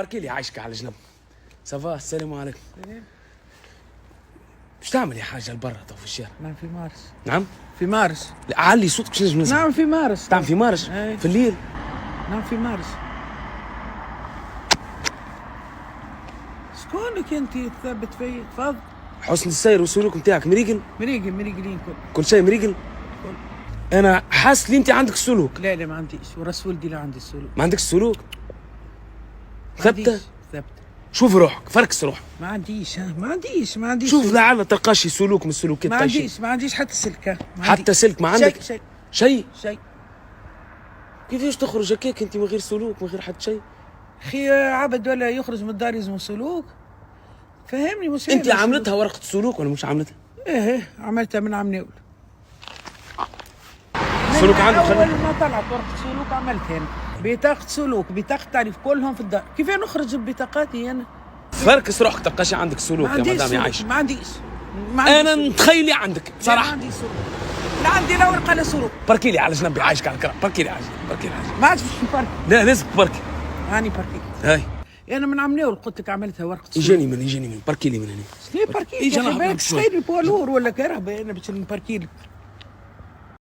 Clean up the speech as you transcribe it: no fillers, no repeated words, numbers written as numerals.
بركي لي عايشك على جنب. سافا السلام عليكم. ايش تعمل يا حاجه لبرا تو في الشارع؟ نعم في مارس. نعم؟ في مارس. لا علي صوتك شنو نسمع؟ نعم في مارس. تعمل في مارس؟ ايه. في الليل؟ نعم في مارس. شكونك انت تثبت في تفضل؟ حسن السير والسلوك نتاعك مريقل؟ مريقلين كل شيء مريقل؟ انا حاسس لي انت عندك السلوك. لا ما عنديش، وراس ولدي لا عندي السلوك. ما عندك السلوك؟ ثبته؟ ثبت. شوف روحك، فركس روحك. ما عنديش شوف سلوك. لعل تلقى شي سلوك من السلوكات. ما عنديش حتى سلك. حتى سلك ما عندك؟ شيء. كيفاش تخرج هكاك انت من غير سلوك من غير حتى شيء؟ اخي عبد ولا يخرج من الدار يلزم سلوك. فهمني مش انت عملتها ورقه سلوك ولا مش عملتها؟ ايه عملتها من عام ناول. سلوك عندك؟ اول ما طلعت ورقه سلوك عملتها انا. بطاقه سلوك، بطاقه تعريف، كلهم في الدار. كيف نخرج ببطاقاتي انا؟ فركس روحك تلقى شي عندك سلوك يا مدام يا عايشه. ما عنديش انا نتخيلي عندك بصراحه. ما عندي سلوك. لا عندي لا ورقه لا سلوك. بركي لي على جنبي عايشك على الكرة. بركي لي على جنب. ما عادش باش نبارك. لا لازم تبركي. هاني باركيت. هاي انا من عام ناول قلت لك عملتها ورقه سلوك. يجيني من بركي لي من هنا. ليه باركيت؟ يجي يا أنا اخي بالك شوي. تخيلني بولور ولا كرهبه انا باش نباركي لك.